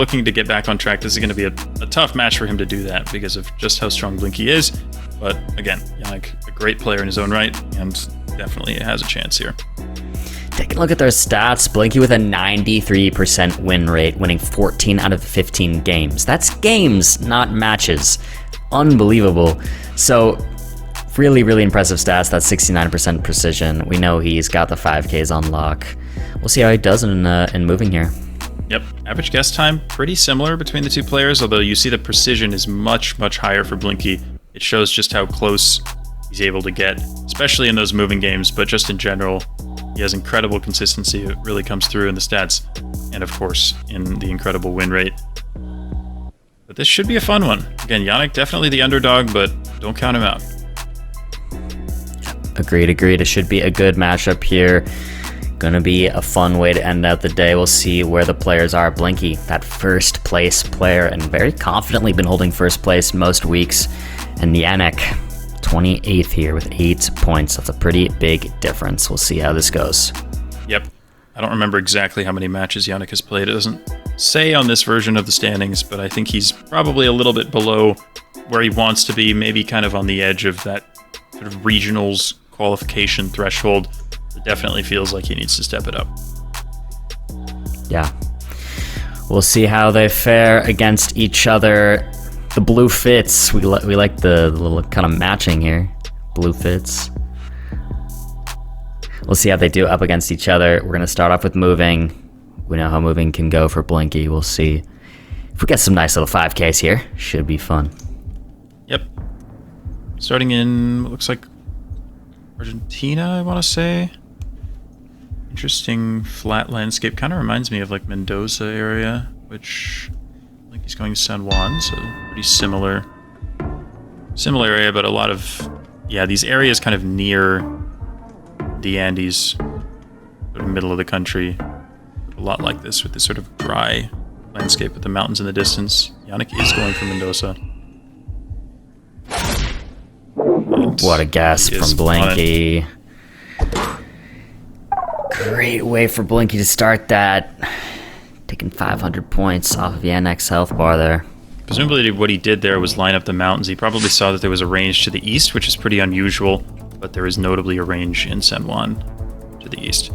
looking to get back on track, this is going to be a tough match for him to do that because of just how strong Blinky is. But again, Yanek, a great player in his own right, and definitely has a chance here. Taking a look at their stats, Blinky with a 93% win rate, winning 14 out of 15 games. That's games, not matches. Unbelievable. So, really, really impressive stats. That's 69% precision. We know he's got the 5Ks on lock. We'll see how he does in moving here. Yep, average guess time, pretty similar between the two players, although you see the precision is much, much higher for Blinky. It shows just how close he's able to get, especially in those moving games, but just in general, he has incredible consistency. It really comes through in the stats, and of course, in the incredible win rate. But this should be a fun one. Again, Yanek definitely the underdog, but don't count him out. Agreed. It should be a good matchup here. Gonna be a fun way to end out the day. We'll see where the players are. Blinky, that first place player, and very confidently been holding first place most weeks. And Yanek, 28th here with 8 points. That's a pretty big difference. We'll see how this goes. Yep. I don't remember exactly how many matches Yanek has played. It doesn't say on this version of the standings, but I think he's probably a little bit below where he wants to be, maybe kind of on the edge of that sort of regionals qualification threshold. It definitely feels like he needs to step it up. Yeah. We'll see how they fare against each other. The blue fits. We like the little kind of matching here. Blue fits. We'll see how they do up against each other. We're going to start off with moving. We know how moving can go for Blinky. We'll see if we get some nice little 5Ks here. Should be fun. Yep. Starting in, what looks like Argentina, I want to say. Interesting flat landscape. Kind of reminds me of like Mendoza area, which I think he's going to San Juan, so pretty similar area, but a lot of, yeah, these areas kind of near the Andes, sort of middle of the country. A lot like this with this sort of dry landscape with the mountains in the distance. Yanek is going for Mendoza. What a guess from Blinky. Great way for Blinky to start that. Taking 500 points off of Yanek's health bar there. Presumably what he did there was line up the mountains. He probably saw that there was a range to the east, which is pretty unusual, but there is notably a range in San Juan to the east.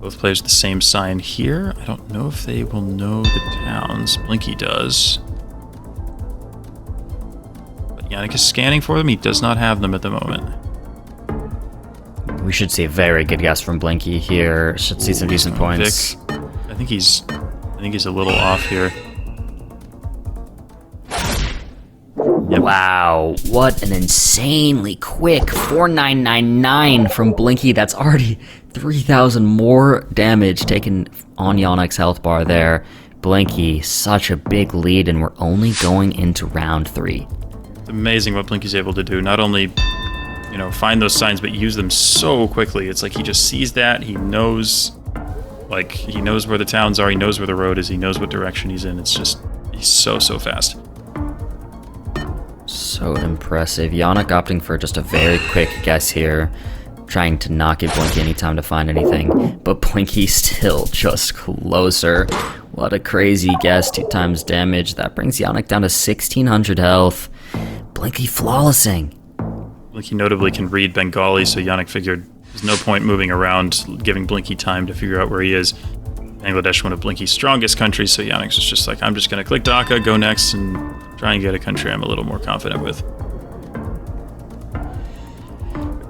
Both players the same sign here. I don't know if they will know the towns. Blinky does. But Yanek is scanning for them. He does not have them at the moment. We should see a very good guess from Blinky here. Should see some decent points. Vic. I think he's a little off here. Yep. Wow, what an insanely quick 4999 from Blinky. That's already 3,000 more damage taken on Yanek's health bar there. Blinky, such a big lead, and we're only going into round 3. It's amazing what Blinky's able to do. Not only, find those signs, but use them so quickly. It's like he just sees that. He knows where the towns are. He knows where the road is. He knows what direction he's in. It's just, he's so fast. So impressive. Yanek opting for just a very quick guess here, trying to not give Blinky any time to find anything, but Blinky still just closer. What a crazy guess, 2 times damage. That brings Yanek down to 1,600 health. Blinky flawlessing. Blinky notably can read Bengali, so Yanek figured there's no point moving around, giving Blinky time to figure out where he is. Bangladesh, one of Blinky's strongest countries, so Yanek's just like, I'm just going to click Dhaka, go next, and try and get a country I'm a little more confident with.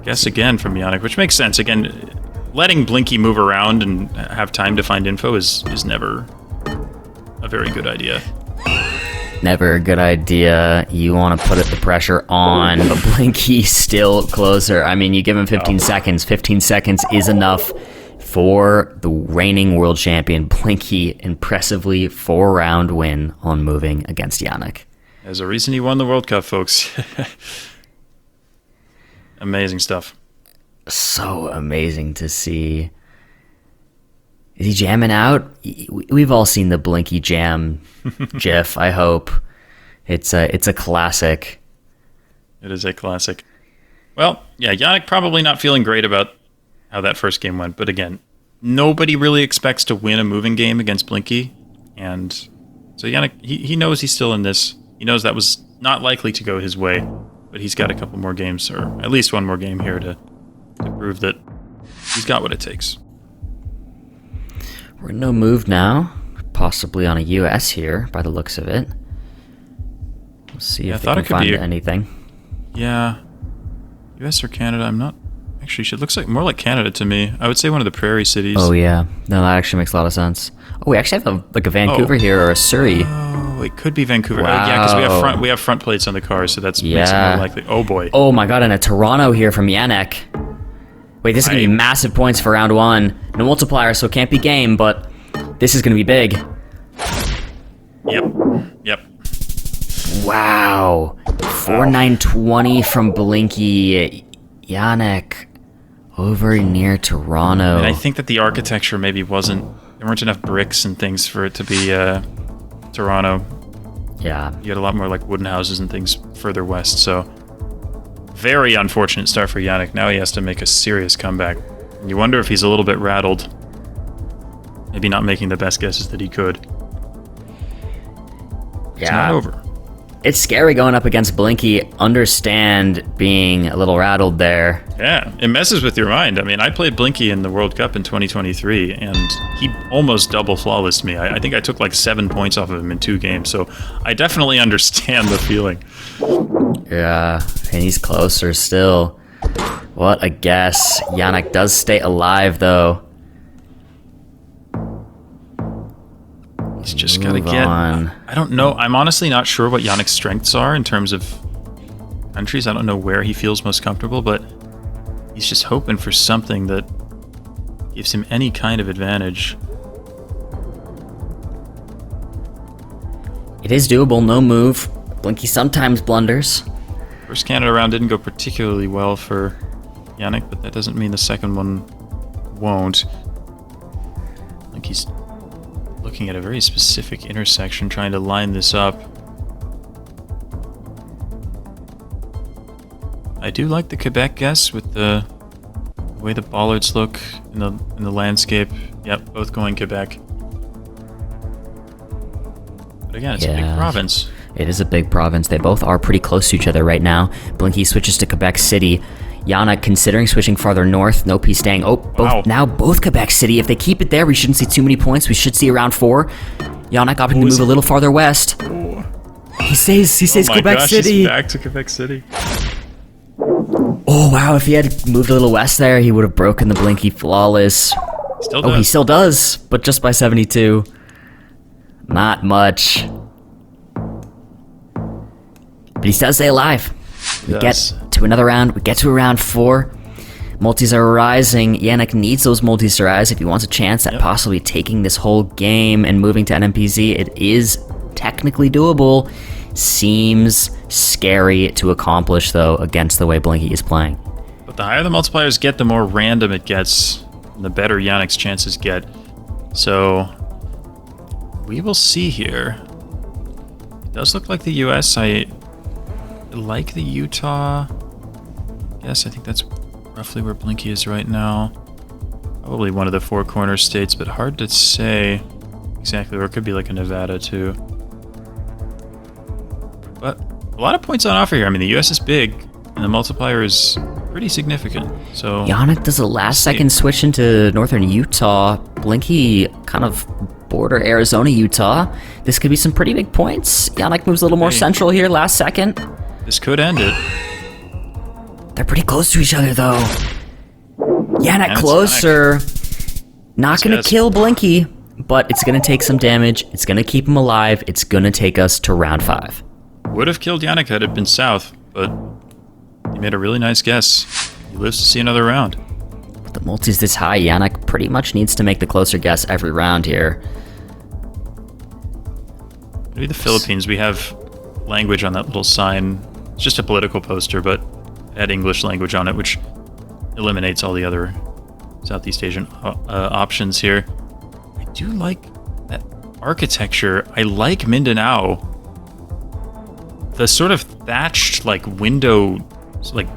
Guess again from Yanek, which makes sense. Again, letting Blinky move around and have time to find info is never a very good idea. Never a good idea. You want to put the pressure on, but Blinky's still closer. I mean, you give him 15 seconds. 15 seconds is enough for the reigning world champion. Blinky, impressively 4-round win on moving against Yanek. There's a reason he won the World Cup, folks. Amazing stuff. So amazing to see. Is he jamming out? We've all seen the Blinky jam gif, I hope. It's a classic. It is a classic. Well, yeah, Yanek probably not feeling great about how that first game went, but again, nobody really expects to win a moving game against Blinky, and So Yanek, he knows he's still in this. He knows that was not likely to go his way, but he's got a couple more games, or at least one more game here to prove that he's got what it takes. We're in no move now. Possibly on a US here, by the looks of it. We'll see if they can find anything. Yeah. US or Canada, I'm not... Actually, it looks like more like Canada to me. I would say one of the prairie cities. Oh, yeah. No, that actually makes a lot of sense. Oh, we actually have a Vancouver here, or a Surrey. Oh, it could be Vancouver. Wow. Oh, yeah, because we have front plates on the car, so that's makes it more likely. Oh, boy. Oh, my God, and a Toronto here from Yanek. Wait, this is going to be massive points for round one. No multiplier, so it can't be game, but this is going to be big. Yep. Wow. 4,920 from Blinky. Yanek over near Toronto. And I think that the architecture maybe there weren't enough bricks and things for it to be Toronto. Yeah. You had a lot more like wooden houses and things further west, so very unfortunate start for Yanek. Now he has to make a serious comeback. And you wonder if he's a little bit rattled. Maybe not making the best guesses that he could. It's not over. It's scary going up against Blinky. Understand being a little rattled there. Yeah, it messes with your mind. I mean, I played Blinky in the World Cup in 2023, and he almost double flawlessed me. I think I took like 7 points off of him in 2 games, so I definitely understand the feeling. Yeah, and he's closer still. What a guess. Yanek does stay alive, though. He's just got to get... I don't know. I'm honestly not sure what Yanek's strengths are in terms of countries. I don't know where he feels most comfortable, but he's just hoping for something that gives him any kind of advantage. It is doable, no move. Blinky sometimes blunders. First Canada round didn't go particularly well for Yanek, but that doesn't mean the second one won't. Like he's looking at a very specific intersection, trying to line this up. I do like the Quebec guess with the way the bollards look in the landscape. Yep, both going Quebec. But again, it's a big province. It is a big province. They both are pretty close to each other right now. Blinky switches to Quebec City. Yanek considering switching farther north. No P staying. Oh, now both Quebec City. If they keep it there, we shouldn't see too many points. We should see around 4. Yanek opting to move a little farther west. Oh. He says Quebec City. He's back to Quebec City. Oh, wow. If he had moved a little west there, he would have broken the Blinky flawless. Still does. Oh, he still does, but just by 72. Not much. But he does stay alive. We get to another round. We get to round 4. Multis are rising. Yanek needs those multis to rise if he wants a chance at possibly taking this whole game and moving to NMPZ. It is technically doable. Seems scary to accomplish, though, against the way Blinky is playing. But the higher the multipliers get, the more random it gets, and the better Yanek's chances get. So we will see here. It does look like the US. I like the Utah. Yes, I think that's roughly where Blinky is right now. Probably one of the 4 corner states, but hard to say exactly where. It could be like a Nevada too. But a lot of points on offer here. I mean, the US is big, and the multiplier is pretty significant. So Yanek does a last-second switch into northern Utah. Blinky kind of border Arizona, Utah. This could be some pretty big points. Yanek moves a little more central here, last second. This could end it. They're pretty close to each other, though. Yanek closer. Not going to kill Blinky, but it's going to take some damage. It's going to keep him alive. It's going to take us to round 5. Would have killed Yanek had it been south, but he made a really nice guess. He lives to see another round. With the multis this high, Yanek pretty much needs to make the closer guess every round here. Maybe the Philippines. We have language on that little sign. It's just a political poster, but it had English language on it, which eliminates all the other Southeast Asian options here. I do like that architecture. I like Mindanao. The sort of thatched, like, window, like,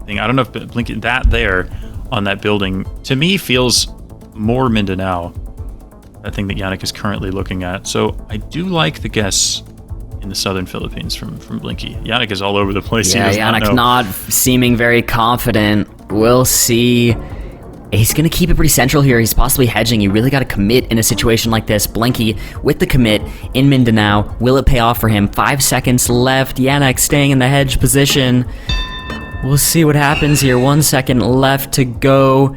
thing. I don't know if Blinky, that there on that building, to me, feels more Mindanao. that thing that Yanek is currently looking at. So I do like the guess in the southern Philippines from Blinky. Yanek is all over the place. Yeah, Yanek's not seeming very confident. We'll see. He's going to keep it pretty central here. He's possibly hedging. You really got to commit in a situation like this. Blinky with the commit in Mindanao. Will it pay off for him? 5 seconds left. Yanek staying in the hedge position. We'll see what happens here. 1 second left to go.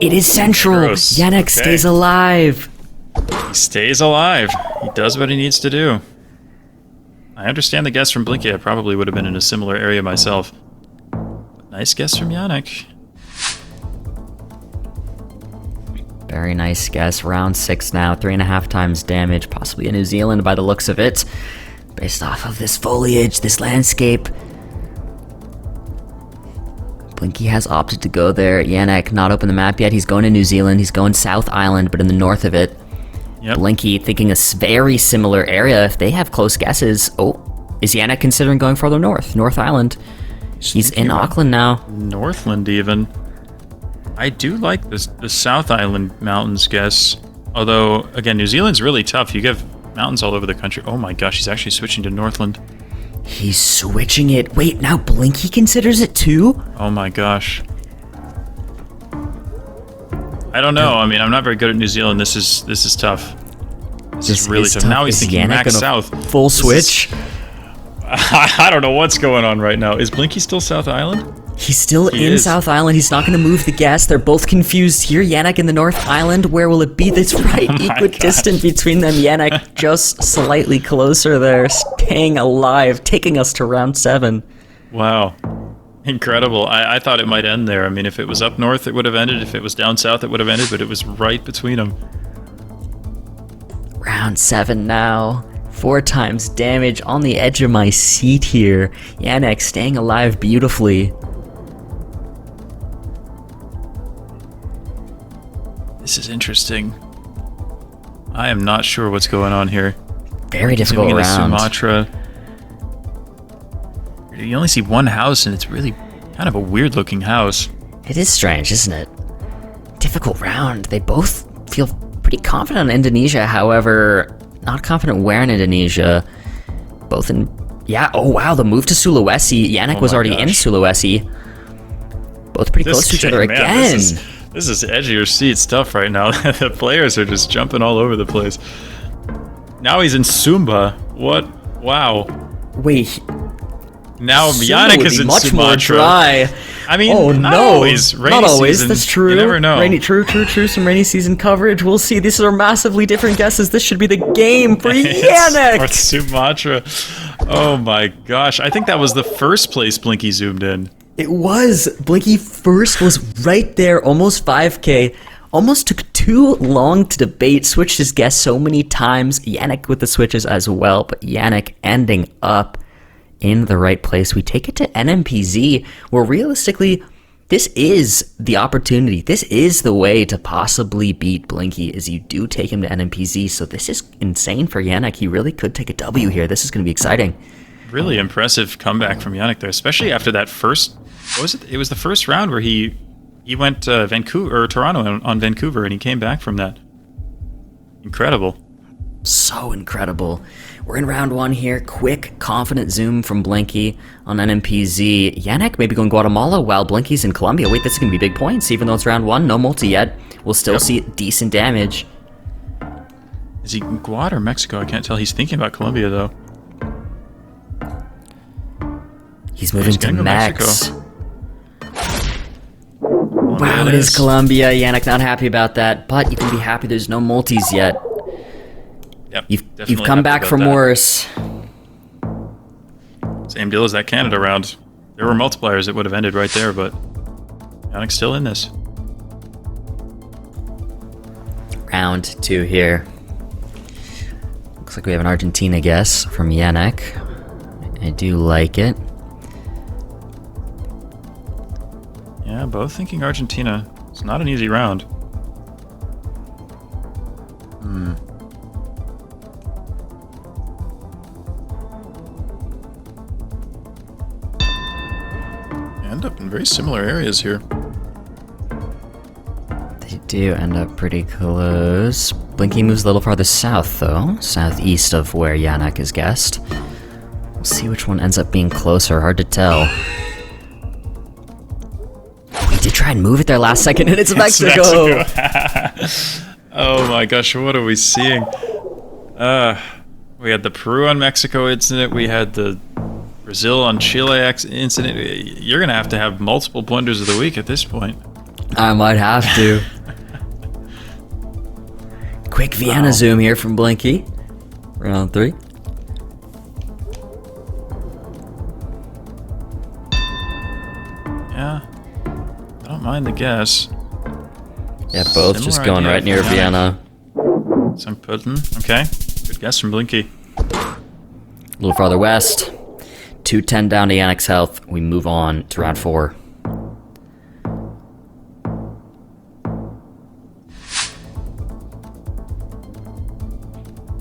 It is central. Gross. Yanek stays alive. He stays alive. He does what he needs to do. I understand the guess from Blinky. I probably would have been in a similar area myself. Nice guess from Yanek. Very nice guess. Round 6 now. 3.5 times damage. Possibly in New Zealand by the looks of it. Based off of this foliage, this landscape. Blinky has opted to go there. Yanek not open the map yet. He's going to New Zealand. He's going South Island, but in the north of it. Yep. Blinky thinking a very similar area. If they have close guesses. Oh, is Yanek considering going further north? North Island. He's in Auckland now. Northland even. I do like the South Island Mountains guess. Although, again, New Zealand's really tough. You have mountains all over the country. Oh my gosh, he's actually switching to Northland. He's switching it. Wait, now Blinky considers it too? Oh my gosh. I don't know. I mean, I'm not very good at New Zealand. This is tough. This is really tough. Now he's thinking max south. Full switch? I don't know what's going on right now. Is Blinky still South Island? He's still in South Island. He's not going to move the guess. They're both confused here. Yanek in the North Island. Where will it be? That's right. Equidistant between them. Yanek just slightly closer there. Staying alive. Taking us to round 7. Wow. Incredible. I thought it might end there. I mean, if it was up north, it would have ended. If it was down south, it would have ended. But it was right between them. Round 7 now. 4 times damage on the edge of my seat here. Yanek staying alive beautifully. This is interesting. I am not sure what's going on here. Very difficult round. Sumatra. You only see one house, and it's really kind of a weird-looking house. It is strange, isn't it? Difficult round. They both feel pretty confident in Indonesia, however, not confident where in Indonesia. Both in... Yeah, oh wow, the move to Sulawesi. Yanek was already in Sulawesi. Both pretty close to each other again. This is edge of your seat stuff right now. The players are just jumping all over the place. Now he's in Sumba. What? Wow. Wait. Now Yanek is in much Sumatra. More dry. I mean, oh, not no. always. Rainy not always. Season, that's true. You never know. True. Some rainy season coverage. We'll see. These are massively different guesses. This should be the game for Yanek. North Sumatra. Oh my gosh. I think that was the first place Blinky zoomed in. It was. Blinky first was right there, almost 5K. Almost took too long to debate. Switched his guess so many times. Yanek with the switches as well, but Yanek ending up in the right place. We take it to NMPZ, where realistically, this is the opportunity. This is the way to possibly beat Blinky, is you do take him to NMPZ. So this is insane for Yanek. He really could take a W here. This is going to be exciting. Really impressive comeback from Yanek there, especially after that first... What was it? It was the first round where he went Vancouver or Toronto on Vancouver, and he came back from that. Incredible. So incredible. We're in round 1 here. Quick, confident zoom from Blinky on NMPZ. Yanek maybe going Guatemala while Blinky's in Colombia. Wait, this is going to be big points, even though it's round 1. No multi yet. We'll still see decent damage. Is he in Guad or Mexico? I can't tell. He's thinking about Colombia, though. He's moving to Mex. Mexico. Wow, it is Colombia. Yanek not happy about that, but you can be happy there's no multis yet. Yep, you've come back from worse. Same deal as that Canada round. There were multipliers that would have ended right there, but Yanek's still in this. Round 2 here. Looks like we have an Argentina guess from Yanek. I do like it. Yeah, both thinking Argentina. It's not an easy round. End up in very similar areas here. do end up pretty close. Blinky moves a little farther south, though. Southeast of where Yanek is guessed. We'll see which one ends up being closer. Hard to tell. We did try and move it there last second, and it's Mexico! Oh my gosh, what are we seeing? We had the Peru on Mexico incident, we had the Brazil on Chile incident. You're gonna have to have multiple blunders of the week at this point. I might have to. Quick Vienna zoom here from Blinky. Round 3. Yeah, I don't mind the guess. Yeah, both Similar just going idea right near for Vienna. Some pudding. Okay, good guess from Blinky. A little farther west. 210 down to Yanek's health. We move on to round 4.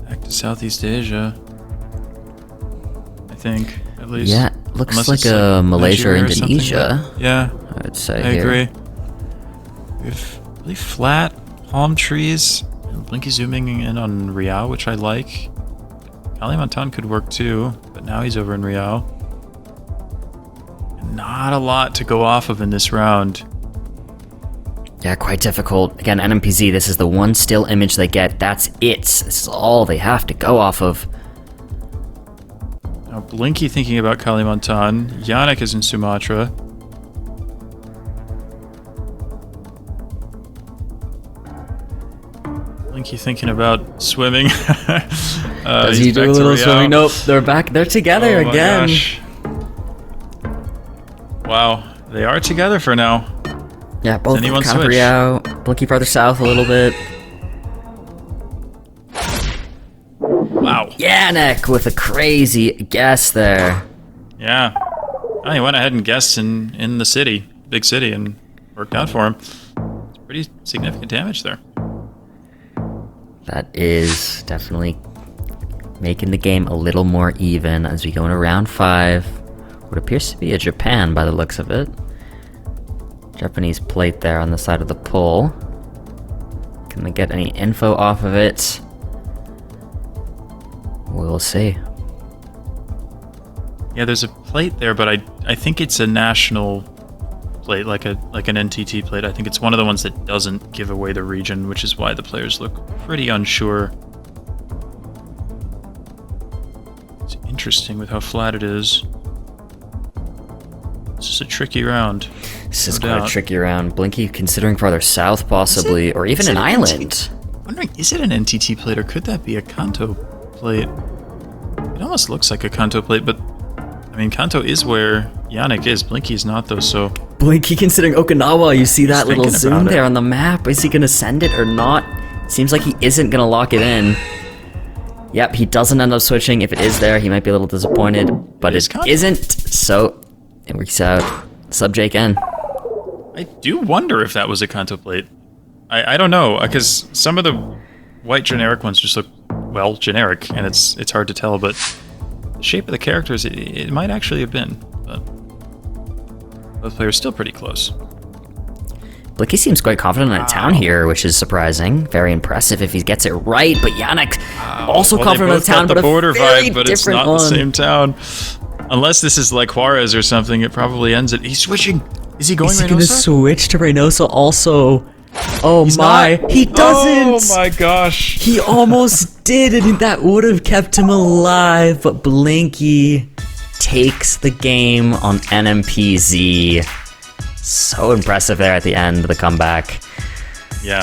Back to Southeast Asia, I think, at least. Yeah, looks Unless like it's a Malaysia or Nigeria something, Indonesia. but yeah, I'd say I here. agree. We have really flat palm trees. And Blinky zooming in on Riau, which I like. Kalimantan could work too, but now he's over in Riau. Not a lot to go off of in this round. Yeah, quite difficult. Again, NMPZ, this is the one still image they get. That's it. This is all they have to go off of. Now Blinky thinking about Kalimantan. Yanek is in Sumatra. Blinky thinking about swimming. Does he do a little swimming? Nope, they're back. They're together again. Gosh. Wow, they are together for now. Yeah, both kind anyone of switch? Riau. Blinky farther south a little bit. Wow. Yanek with a crazy guess there. Yeah. Oh, he went ahead and guessed in the city, big city, and worked out for him. It's pretty significant damage there. That is definitely making the game a little more even as we go into round 5. What appears to be a Japan by the looks of it. Japanese plate there on the side of the pole. Can they get any info off of it? We'll see. Yeah, there's a plate there, but I think it's a national plate, like an NTT plate. I think it's one of the ones that doesn't give away the region, which is why the players look pretty unsure. It's interesting with how flat it is. This is a tricky round. This is quite a tricky round. Blinky considering farther south possibly, or even an island. Wondering, is it an NTT plate or could that be a Kanto plate? It almost looks like a Kanto plate, but I mean, Kanto is where Yanek is. Blinky is not though, so... Blinky considering Okinawa, you see that little zoom about it. there on the map. Is he gonna send it or not? Seems like he isn't gonna lock it in. Yep, he doesn't end up switching. If it is there, he might be a little disappointed, but it isn't, so it works out. Sub Jake N. I do wonder if that was a Kanto plate. I don't know, because some of the white generic ones just look, well, generic, and it's hard to tell, but the shape of the characters, it might actually have been, but both players still pretty close. Blinky seems quite confident in a town here, which is surprising. Very impressive if he gets it right, but Yanek also confident in a town, but a border very vibe, but it's different not one. the same town. Unless this is like Juarez or something, it probably ends it. He's switching. Is he going Is he Reynosa? gonna switch to Reynosa also? Oh He's my, not. he doesn't! Oh my gosh. He almost did, and that would have kept him alive, but Blinky takes the game on NMPZ. So impressive there at the end of the comeback.